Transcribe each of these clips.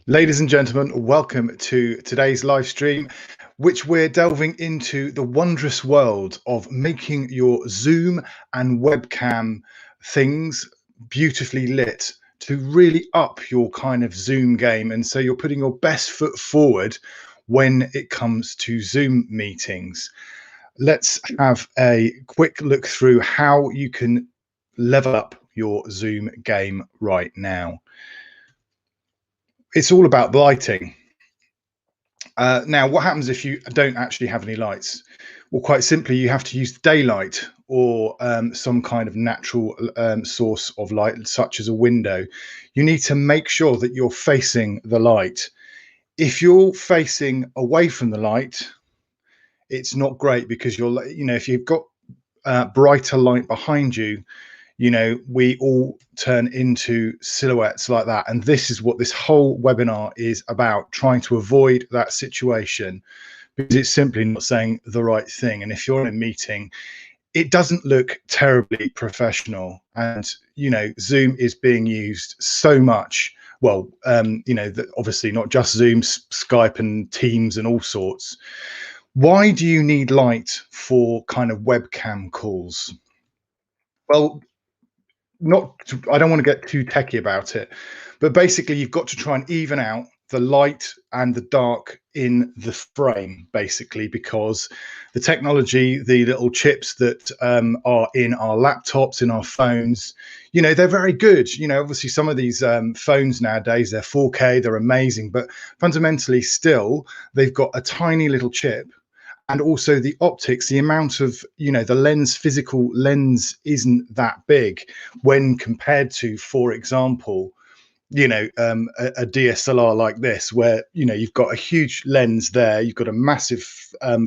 Ladies and gentlemen, welcome to today's live stream, which we're delving into the wondrous world of making your Zoom and webcam things beautifully lit to really up your kind of Zoom game. And so you're putting your best foot forward when it comes to Zoom meetings. Let's have a quick look through how you can level up your Zoom game right now. It's all about lighting. Now, what happens if you don't actually have any lights? Well, quite simply, you have to use daylight or some kind of natural source of light, such as a window. You need to make sure that you're facing the light. If you're facing away from the light, it's not great because if you've got brighter light behind you, we all turn into silhouettes like that. And this is what this whole webinar is about, trying to avoid that situation because it's simply not saying the right thing. And if you're in a meeting, it doesn't look terribly professional. And, Zoom is being used so much. Well, obviously not just Zoom, Skype and Teams and all sorts. Why do you need light for kind of webcam calls? Well, I don't want to get too techie about it, but basically you've got to try and even out the light and the dark in the frame, basically, because the technology, the little chips that are in our laptops, in our phones, they're very good. Obviously some of these phones nowadays, they're 4K, they're amazing, but fundamentally still they've got a tiny little chip. And also the optics, the amount of, the physical lens isn't that big when compared to, for example, a DSLR like this, where, you've got a huge lens there, you've got a massive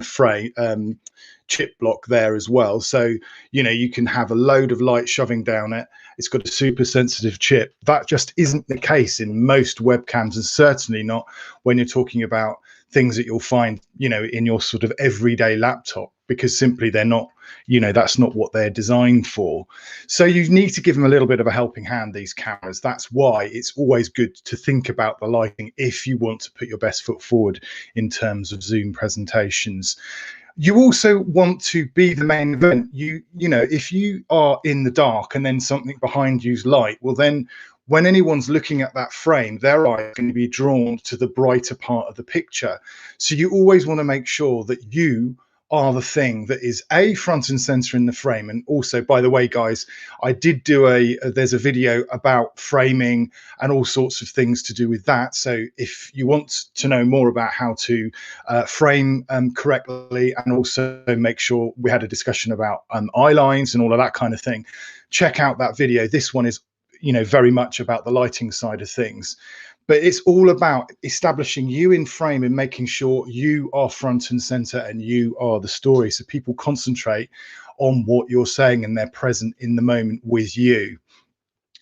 frame, chip block there as well. So, you can have a load of light shoving down it. It's got a super sensitive chip. That just isn't the case in most webcams, and certainly not when you're talking about things that you'll find, in your sort of everyday laptop, because simply they're not, that's not what they're designed for. So you need to give them a little bit of a helping hand, these cameras. That's why it's always good to think about the lighting if you want to put your best foot forward in terms of Zoom presentations. You also want to be the main event. If you are in the dark and then something behind you's light, well, then when anyone's looking at that frame, their eye is going to be drawn to the brighter part of the picture. So you always want to make sure that you are the thing that is front and center in the frame. And also, by the way, guys, I did do there's a video about framing and all sorts of things to do with that. So if you want to know more about how to frame correctly, and also make sure, we had a discussion about eye lines and all of that kind of thing, check out that video. This one is very much about the lighting side of things, but it's all about establishing you in frame and making sure you are front and center and you are the story, so people concentrate on what you're saying and they're present in the moment with you.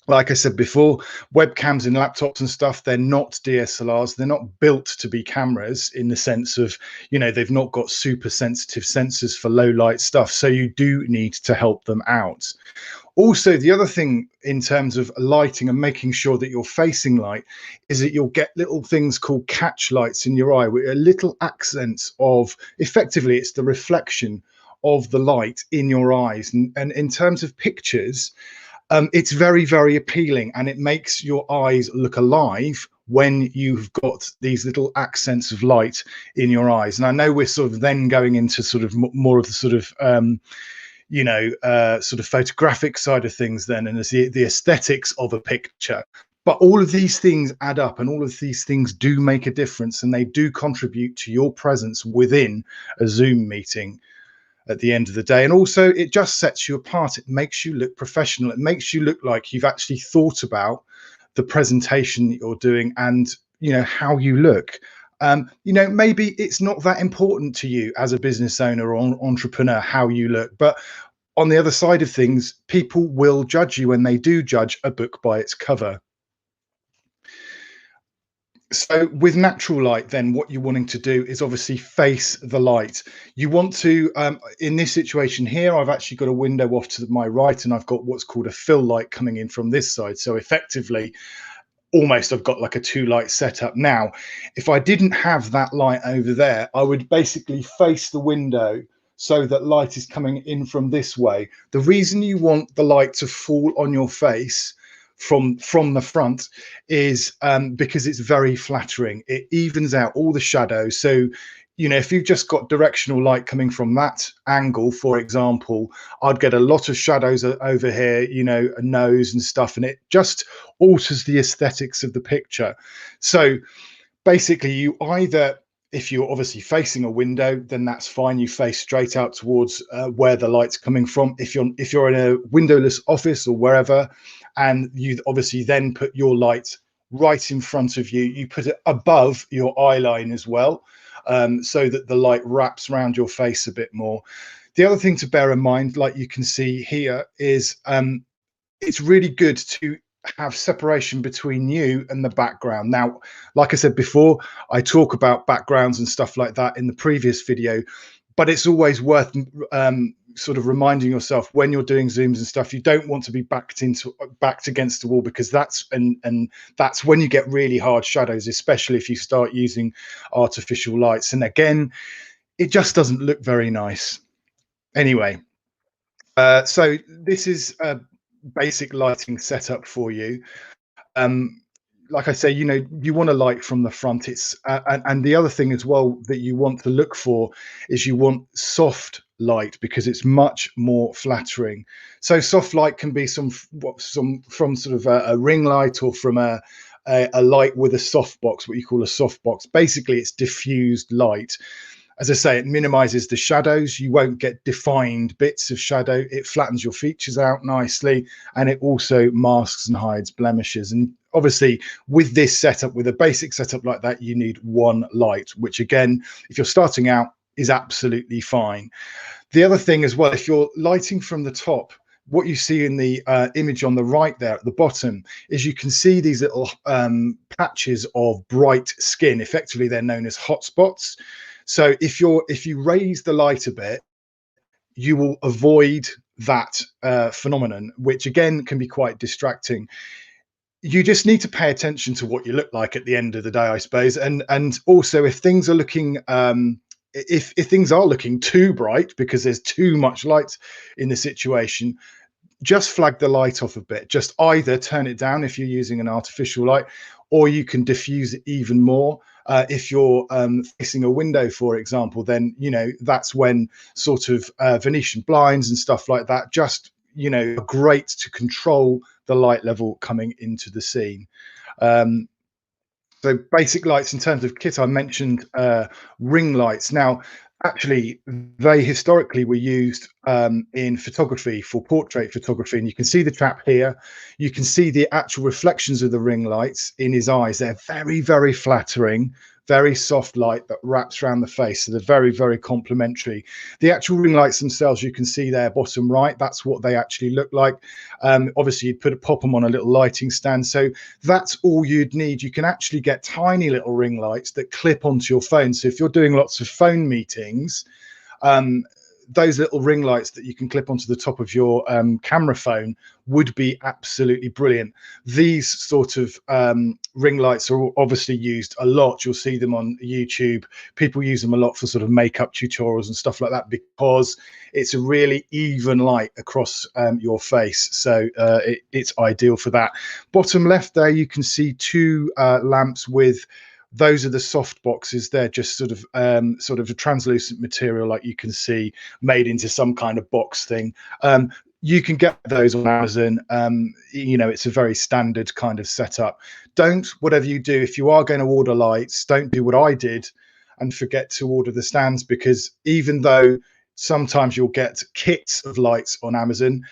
Like I said before, webcams and laptops and stuff, they're not DSLRs. They're not built to be cameras in the sense of, they've not got super sensitive sensors for low light stuff. So you do need to help them out. Also, the other thing in terms of lighting and making sure that you're facing light is that you'll get little things called catch lights in your eye, with little accents of, effectively, it's the reflection of the light in your eyes. And in terms of pictures, it's very, very appealing, and it makes your eyes look alive when you've got these little accents of light in your eyes. And I know we're sort of then going into sort of more of the sort of sort of photographic side of things then, and the aesthetics of a picture. But all of these things add up, and all of these things do make a difference, and they do contribute to your presence within a Zoom meeting at the end of the day. And also, it just sets you apart. It makes you look professional. It makes you look like you've actually thought about the presentation that you're doing and how you look. Maybe it's not that important to you as a business owner or entrepreneur how you look, but on the other side of things, people will judge you, and they do judge a book by its cover. So with natural light, then what you're wanting to do is obviously face the light. You want to, in this situation here, I've actually got a window off to my right, and I've got what's called a fill light coming in from this side. So effectively, almost I've got like a two light setup. Now, if I didn't have that light over there, I would basically face the window so that light is coming in from this way. The reason you want the light to fall on your face from the front is because it's very flattering. It evens out all the shadows. So, you know, if you've just got directional light coming from that angle, for example, I'd get a lot of shadows over here, you know, a nose and stuff, and it just alters the aesthetics of the picture. So basically, you either, if you're obviously facing a window, then that's fine. You face straight out towards where the light's coming from. If you're in a windowless office or wherever, and you obviously then put your light right in front of you, you put it above your eye line as well, so that the light wraps around your face a bit more. The other thing to bear in mind, like you can see here, is it's really good to have separation between you and the background. Now, like I said before, I talk about backgrounds and stuff like that in the previous video, but it's always worth sort of reminding yourself when you're doing zooms and stuff, you don't want to be backed against the wall, because that's when you get really hard shadows, especially if you start using artificial lights. And again, it just doesn't look very nice. Anyway, so this is a basic lighting setup for you. Um, like I say, you know, you want a light from the front. It's and the other thing as well that you want to look for is you want soft light, because it's much more flattering. So soft light can be some from sort of a ring light, or from a light with a soft box, what you call a soft box. Basically, it's diffused light. As I say, it minimizes the shadows. You won't get defined bits of shadow. It flattens your features out nicely, and it also masks and hides blemishes. And obviously, with this setup, with a basic setup like that, you need one light, which again, if you're starting out, is absolutely fine. The other thing as well, if you're lighting from the top, what you see in the image on the right there at the bottom is you can see these little patches of bright skin. Effectively, they're known as hotspots. So if you raise the light a bit, you will avoid that phenomenon, which again can be quite distracting. You just need to pay attention to what you look like at the end of the day, I suppose. And also, if things are looking if things are looking too bright because there's too much light in the situation, just flag the light off a bit. Just either turn it down if you're using an artificial light, or you can diffuse it even more. If you're facing a window, for example, then, you know, that's when sort of Venetian blinds and stuff like that just, you know, are great to control the light level coming into the scene. So basic lights in terms of kit, I mentioned ring lights. Now, actually, they historically were used in photography, for portrait photography, and you can see the chap here. You can see the actual reflections of the ring lights in his eyes. They're very, very flattering, very soft light that wraps around the face. So they're very, very complementary. The actual ring lights themselves, you can see there, bottom right, that's what they actually look like. Obviously, you'd pop them on a little lighting stand. So that's all you'd need. You can actually get tiny little ring lights that clip onto your phone. So if you're doing lots of phone meetings, those little ring lights that you can clip onto the top of your camera phone would be absolutely brilliant. These sort of ring lights are obviously used a lot. You'll see them on YouTube. People use them a lot for sort of makeup tutorials and stuff like that, because it's a really even light across your face. So it's ideal for that. Bottom left there, you can see two lamps with, those are the soft boxes. They're just sort of a translucent material, like you can see, made into some kind of box thing. You can get those on Amazon. You know, it's a very standard kind of setup. Don't, whatever you do, if you are going to order lights, don't do what I did and forget to order the stands, because even though sometimes you'll get kits of lights on Amazon,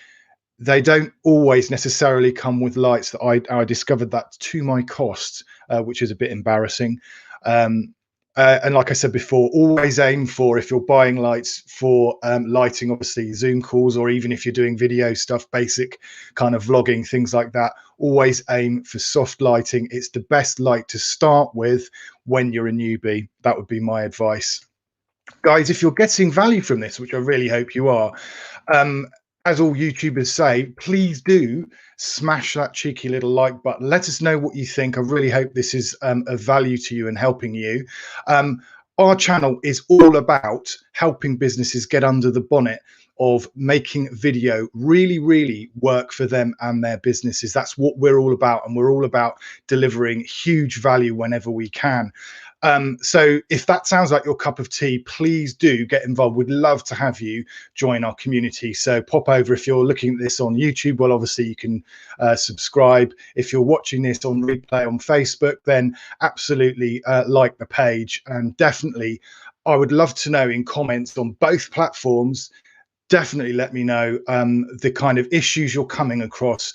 they don't always necessarily come with lights. That I discovered that to my cost, which is a bit embarrassing. And like I said before, always aim for, if you're buying lights for lighting, obviously Zoom calls, or even if you're doing video stuff, basic kind of vlogging, things like that, always aim for soft lighting. It's the best light to start with when you're a newbie. That would be my advice. Guys, if you're getting value from this, which I really hope you are, as all YouTubers say, please do smash that cheeky little like button. Let us know what you think. I really hope this is of value to you and helping you. Um, our channel is all about helping businesses get under the bonnet of making video really, really work for them and their businesses. That's what we're all about. And we're all about delivering huge value whenever we can. So if that sounds like your cup of tea, please do get involved. We'd love to have you join our community. So pop over. If you're looking at this on YouTube, well, obviously you can subscribe. If you're watching this on replay on Facebook, then absolutely like the page. And definitely, I would love to know in comments on both platforms, definitely let me know the kind of issues you're coming across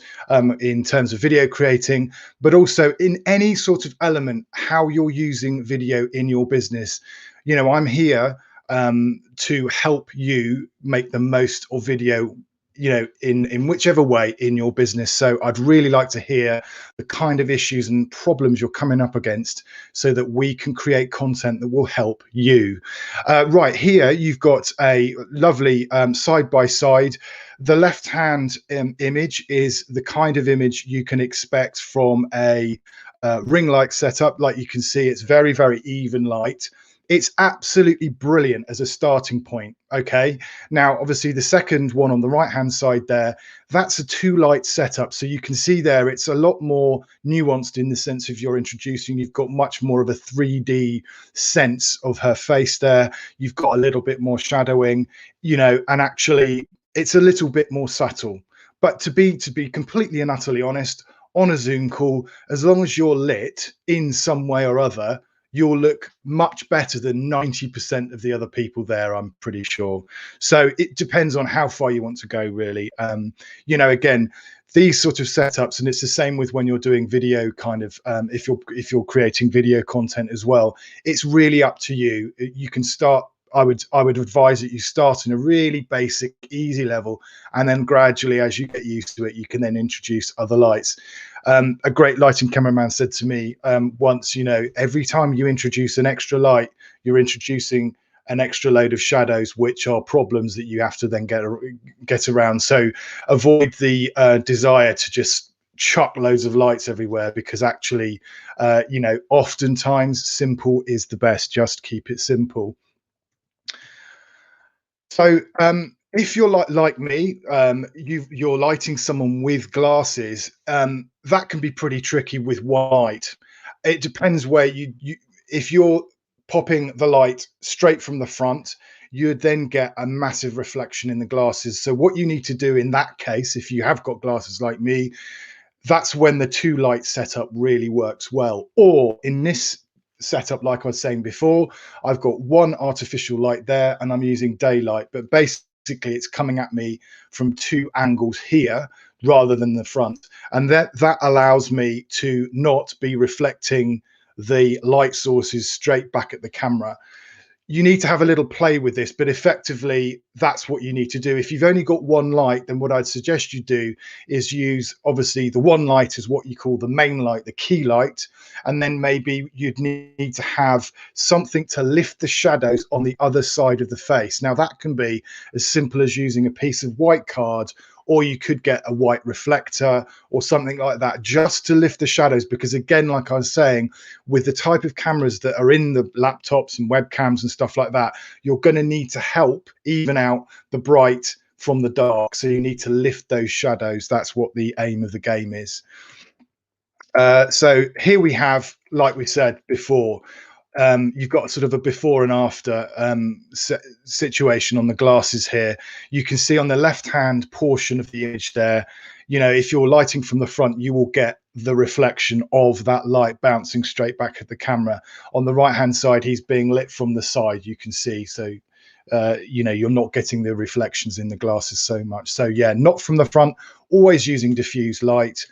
in terms of video creating, but also in any sort of element, how you're using video in your business. You know, I'm here to help you make the most of video, you know, in whichever way in your business. So I'd really like to hear the kind of issues and problems you're coming up against so that we can create content that will help you. Right here, you've got a lovely side by side. The left hand image is the kind of image you can expect from a ring light setup. Like you can see, it's very, very even light. It's absolutely brilliant as a starting point. Okay. Now, obviously, the second one on the right hand side there, that's a two light setup. So you can see there, it's a lot more nuanced in the sense of you're introducing, you've got much more of a 3D sense of her face there. You've got a little bit more shadowing, you know, and actually it's a little bit more subtle. But to be completely and utterly honest, on a Zoom call, as long as you're lit in some way or other, you'll look much better than 90% of the other people there, I'm pretty sure. So it depends on how far you want to go, really. You know, again, these sort of setups, and it's the same with when you're doing video kind of, if you're creating video content as well, it's really up to you. You can start, I would advise that you start in a really basic, easy level, and then gradually, as you get used to it, you can then introduce other lights. A great lighting cameraman said to me once, you know, every time you introduce an extra light, you're introducing an extra load of shadows, which are problems that you have to then get around. So avoid the desire to just chuck loads of lights everywhere, because actually, you know, oftentimes simple is the best. Just keep it simple. So if you're like me, you're lighting someone with glasses, that can be pretty tricky with white. It depends where you if you're popping the light straight from the front, you'd then get a massive reflection in the glasses. So what you need to do in that case, if you have got glasses like me, that's when the two light setup really works well. Or in this setup, like I was saying before, I've got one artificial light there and I'm using daylight, but basically it's coming at me from two angles here rather than the front. And that allows me to not be reflecting the light sources straight back at the camera. You need to have a little play with this, but effectively that's what you need to do. If you've only got one light, then what I'd suggest you do is use, obviously, the one light is what you call the main light, the key light, and then maybe you'd need to have something to lift the shadows on the other side of the face. Now that can be as simple as using a piece of white card, or you could get a white reflector or something like that, just to lift the shadows. Because again, like I was saying, with the type of cameras that are in the laptops and webcams and stuff like that, you're going to need to help even out the bright from the dark. So you need to lift those shadows. That's what the aim of the game is. So here we have, like we said before, you've got sort of a before and after situation on the glasses here. You can see on the left hand portion of the image there, you know, if you're lighting from the front, you will get the reflection of that light bouncing straight back at the camera. On the right hand side, he's being lit from the side, you can see. So you know, you're not getting the reflections in the glasses so much. So yeah, not from the front, always using diffuse light.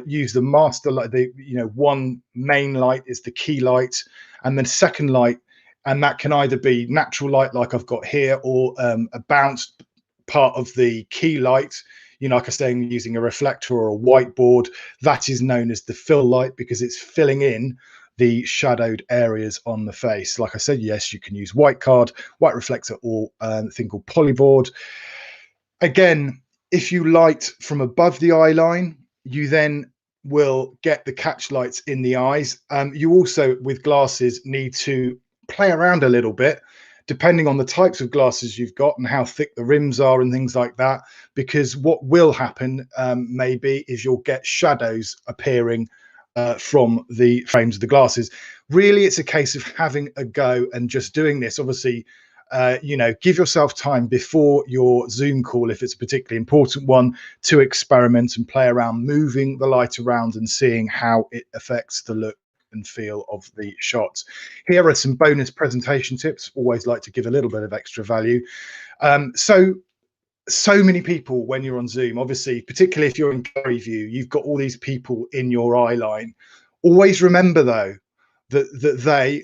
Use the master light. You know, one main light is the key light, and then second light, and that can either be natural light like I've got here, or a bounced part of the key light. You know, like I say, using a reflector or a whiteboard, that is known as the fill light, because it's filling in the shadowed areas on the face. Like I said, yes, you can use white card, white reflector, or a thing called polyboard. Again, if you light from above the eye line, you then will get the catch lights in the eyes. You also, with glasses, need to play around a little bit, depending on the types of glasses you've got and how thick the rims are and things like that. Because what will happen, maybe, is you'll get shadows appearing from the frames of the glasses. Really, it's a case of having a go and just doing this. Obviously, give yourself time before your Zoom call, if it's a particularly important one, to experiment and play around, moving the light around and seeing how it affects the look and feel of the shots. Here are some bonus presentation tips. Always like to give a little bit of extra value. So many people when you're on Zoom, obviously, particularly if you're in gallery view, you've got all these people in your eye line. Always remember though that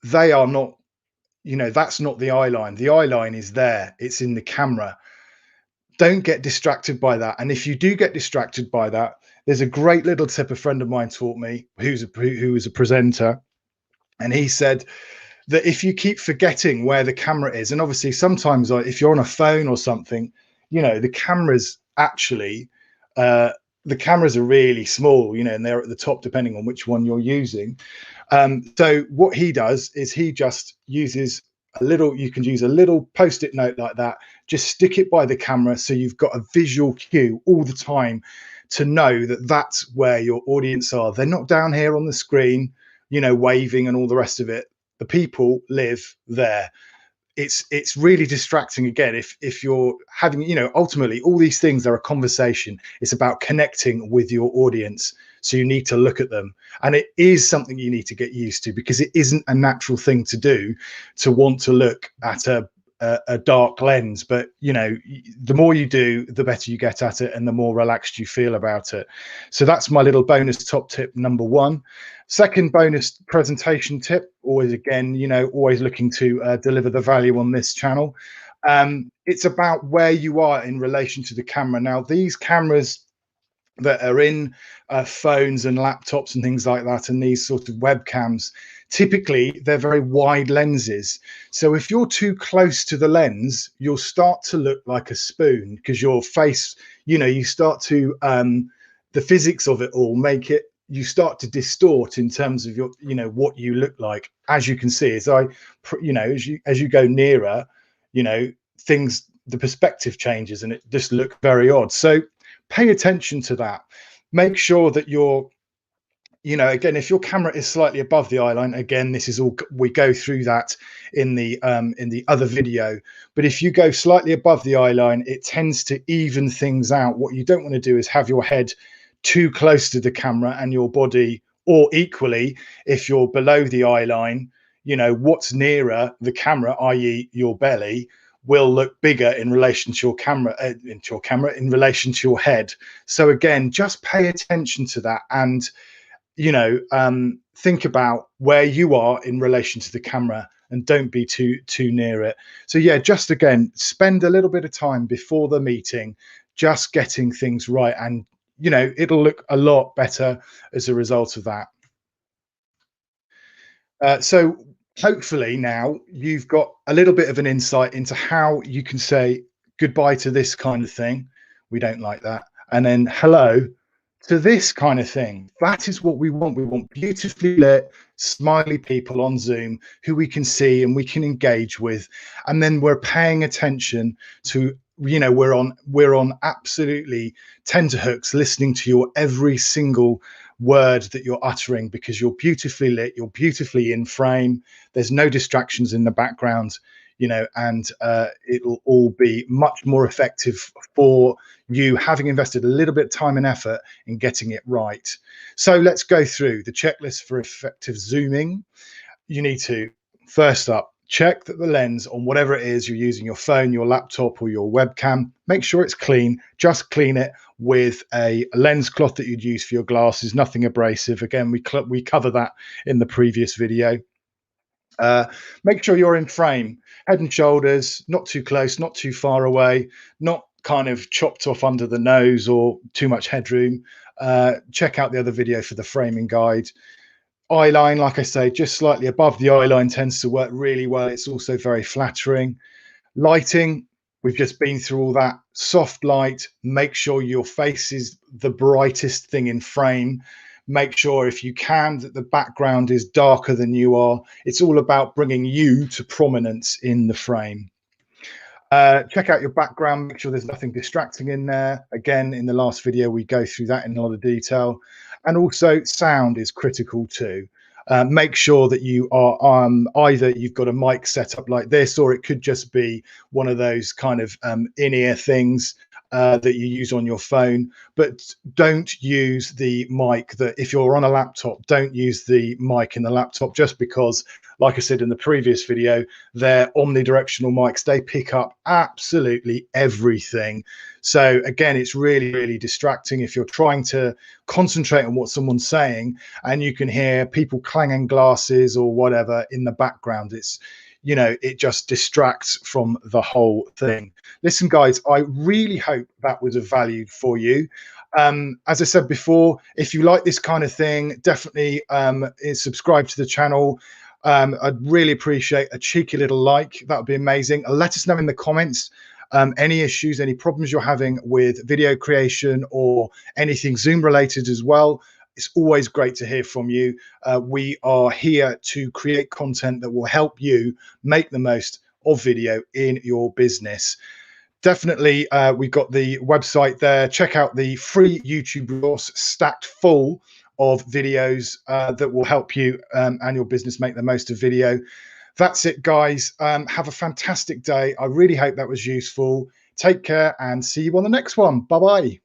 they are not, that's not the eye line. The eye line is there. It's in the camera. Don't get distracted by that. And if you do get distracted by that, there's a great little tip a friend of mine taught me who was a presenter. And he said that if you keep forgetting where the camera is, and obviously sometimes if you're on a phone or something, the cameras actually, the cameras are really small, and they're at the top depending on which one you're using. So what he does is he just uses you can use a little post-it note like that, just stick it by the camera so you've got a visual cue all the time to know that that's where your audience are. They're not down here on the screen, waving and all the rest of it. The people live there. It's really distracting again if you're having, ultimately all these things are a conversation. It's about connecting with your audience, so you need to look at them, and it is something you need to get used to, because it isn't a natural thing to do, to want to look at a dark lens. But the more you do, the better you get at it and the more relaxed you feel about it. So that's my little bonus top tip number one. Second bonus presentation tip, always looking to deliver the value on this channel. It's about where you are in relation to the camera. Now, these cameras that are in phones and laptops and things like that, and these sort of webcams, typically they're very wide lenses. So if you're too close to the lens, you'll start to look like a spoon, because your face, you start to the physics of it all make it, you start to distort in terms of your, what you look like. As you can see, as you go nearer, things, the perspective changes and it just looks very odd. So pay attention to that. Make sure that you're, again, if your camera is slightly above the eye line, again, this is all, we go through that in the other video. But if you go slightly above the eye line, it tends to even things out. What you don't want to do is have your head too close to the camera and your body, or equally, if you're below the eye line, what's nearer the camera, i.e. your belly, will look bigger in relation to your camera, in relation to your head. So again, just pay attention to that, and think about where you are in relation to the camera, and don't be too near it. So yeah, just again, spend a little bit of time before the meeting just getting things right, and it'll look a lot better as a result of that. So hopefully now you've got a little bit of an insight into how you can say goodbye to this kind of thing, we don't like that, and then hello to this kind of thing. That is what we want. We want beautifully lit, smiley people on Zoom who we can see and we can engage with, and then we're paying attention to, we're on absolutely tenterhooks, listening to your every single word that you're uttering, because you're beautifully lit, you're beautifully in frame, there's no distractions in the background, and it'll all be much more effective for you, having invested a little bit of time and effort in getting it right. So let's go through the checklist for effective zooming. You need to, first up, check that the lens on whatever it is you're using, your phone, your laptop, or your webcam, make sure it's clean. Just clean it with a lens cloth that you'd use for your glasses, nothing abrasive. Again, we cover that in the previous video. Make sure you're in frame, head and shoulders, not too close, not too far away, not kind of chopped off under the nose or too much headroom. Check out the other video for the framing guide. Eye line, like I say, just slightly above the eye line tends to work really well. It's also very flattering. Lighting, We've just been through all that. Soft light, make sure your face is the brightest thing in frame. Make sure, if you can, that the background is darker than you are. It's all about bringing you to prominence in the frame. Check out your background, make sure there's nothing distracting in there. Again, in the last video, we go through that in a lot of detail. And also sound is critical too. Make sure that you are either you've got a mic set up like this, or it could just be one of those kind of in-ear things that you use on your phone. But don't use the mic that, if you're on a laptop, don't use the mic in the laptop, just because, like I said in the previous video, they're omnidirectional mics. They pick up absolutely everything. So again, it's really, really distracting if you're trying to concentrate on what someone's saying and you can hear people clanging glasses or whatever in the background. It's, you know, it just distracts from the whole thing. Listen, guys, I really hope that was of value for you. As I said before, if you like this kind of thing, definitely subscribe to the channel. I'd really appreciate a cheeky little like. That would be amazing. Let us know in the comments any issues, any problems you're having with video creation or anything Zoom related as well. It's always great to hear from you. We are here to create content that will help you make the most of video in your business. Definitely, we've got the website there. Check out the free YouTube resource stacked full of videos that will help you and your business make the most of video. That's it, guys. Have a fantastic day. I really hope that was useful. Take care and see you on the next one. Bye-bye.